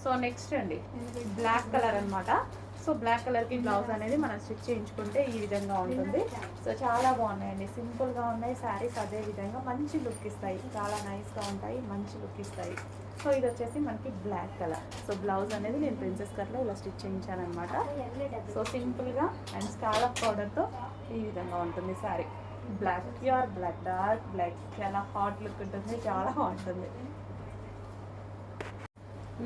So next అండి black colour అనమాట. So black కలర్కి బ్లౌజ్ అనేది మనం స్టిచ్ చేయించుకుంటే ఈ విధంగా ఉంటుంది. సో చాలా బాగున్నాయండి, సింపుల్గా ఉన్నాయి శారీస్. అదే విధంగా మంచి లుక్ ఇస్తాయి, చాలా నైస్గా ఉంటాయి, మంచి లుక్ ఇస్తాయి. సో ఇది వచ్చేసి మనకి బ్లాక్ కలర్. సో బ్లౌజ్ అనేది నేను ప్రిన్సెస్ కట్లో ఇలా స్టిచ్ చేయించాను అనమాట. సో సింపుల్గా అండ్ స్కాలప్ పౌడర్తో ఈ విధంగా ఉంటుంది sari. Black, pure black, dark black, చాలా హాట్ లుక్ ఉంటుంది, చాలా బాగుంటుంది.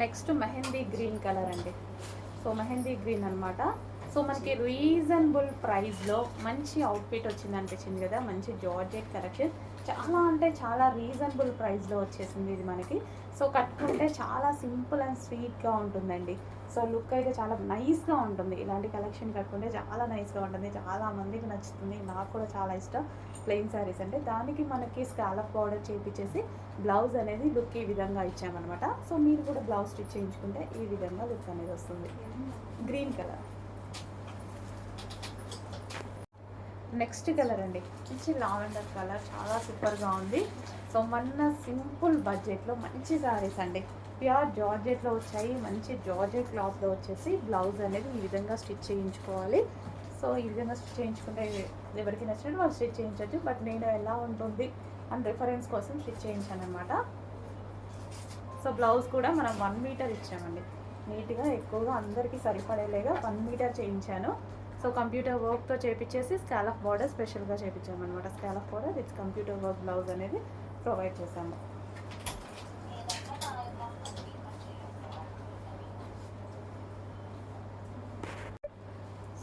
నెక్స్ట్ మెహందీ గ్రీన్ కలర్ అండి. సో మెహందీ గ్రీన్ అనమాట. సో మనకి రీజనబుల్ ప్రైస్లో మంచి అవుట్ఫిట్ వచ్చింది అనిపించింది కదా, మంచి జార్జెట్ కలెక్షన్. చాలా అంటే చాలా రీజనబుల్ ప్రైస్లో వచ్చేసింది ఇది మనకి. సో కట్టుకుంటే చాలా సింపుల్ అండ్ స్వీట్గా ఉంటుందండి. సో లుక్ అయితే చాలా నైస్గా ఉంటుంది. ఇలాంటి కలెక్షన్ కట్టుకుంటే చాలా నైస్గా ఉంటుంది, చాలా మందికి నచ్చుతుంది. నాకు కూడా చాలా ఇష్టం ప్లెయిన్ శారీస్ అంటే. దానికి మనకి స్కాలప్ పౌడర్ చేపించేసి బ్లౌజ్ అనేది లుక్ ఈ విధంగా ఇచ్చామన్నమాట. సో మీరు కూడా బ్లౌజ్ స్టిచ్ చేయించుకుంటే ఈ విధంగా లుక్ అనేది వస్తుంది. Green colour. నెక్స్ట్ కలర్ అండి, మంచి లావెండర్ కలర్, చాలా సూపర్గా ఉంది. సో మన సింపుల్ బడ్జెట్లో మంచి శారీస్ అండి, ప్యూర్ జార్జెట్లో వచ్చాయి. మంచి జార్జెట్ క్లాత్లో వచ్చేసి బ్లౌజ్ అనేది ఈ విధంగా స్టిచ్ చేయించుకోవాలి. సో ఈ విధంగా స్టిచ్ చేయించుకుంటే ఎవరికి నచ్చినట్టు వాళ్ళు స్టిచ్ చేయించవచ్చు. బట్ నేను ఎలా ఉంటుంది అండ్ రిఫరెన్స్ కోసం స్టిచ్ చేయించాను అనమాట. సో బ్లౌజ్ కూడా మనం 1 మీటర్ ఇచ్చామండి, నీట్గా ఎక్కువగా అందరికీ సరిపడేలాగా 1 మీటర్ చేయించాను. సో కంప్యూటర్ వర్క్తో చేపించేసి స్కాలప్ బార్డర్ స్పెషల్గా చేయించామన్నమాట. Scallop border with computer work blouse అనేది ప్రొవైడ్ చేశాము.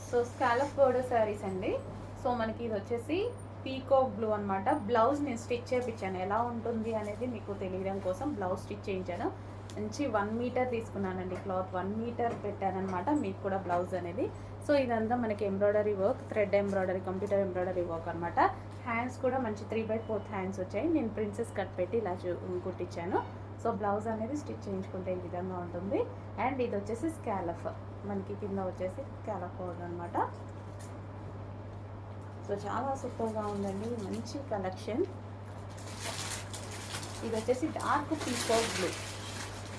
సో స్కాలప్ బార్డర్ శారీస్ అండి. సో మనకి ఇది వచ్చేసి పీకాక్ బ్లూ అనమాట. బ్లౌజ్ నేను స్టిచ్ చేయించాను, ఎలా ఉంటుంది అనేది మీకు తెలియడం కోసం బ్లౌజ్ స్టిచ్ చేయించాను. మంచి 1 మీటర్ తీసుకున్నానండి క్లాత్, 1 మీటర్ పెట్టానమాట మీకు కూడా బ్లౌజ్ అనేది. సో ఇదంతా మనకి embroidery work, thread embroidery, computer embroidery work అనమాట. హ్యాండ్స్ కూడా మంచి 3/4 హ్యాండ్స్ వచ్చాయి. నేను ప్రిన్సెస్ కట్ పెట్టి ఇలా కుట్టించాను. సో బ్లౌజ్ అనేది స్టిచ్ చేయించుకుంటే ఈ విధంగా ఉంటుంది. అండ్ ఇది వచ్చేసి స్కాలప్, మనకి కింద వచ్చేసి స్కాలప్ పౌడర్ అనమాట. సో చాలా సూపర్గా ఉందండి, మంచి కలెక్షన్. ఇది వచ్చేసి డార్క్ పీకాక్ బ్లూ.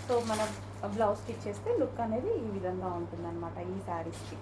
సో మనం బ్లౌజ్ స్టిచ్ చేస్తే లుక్ అనేది ఈ విధంగా ఉంటుందన్నమాట ఈ శారీస్కి.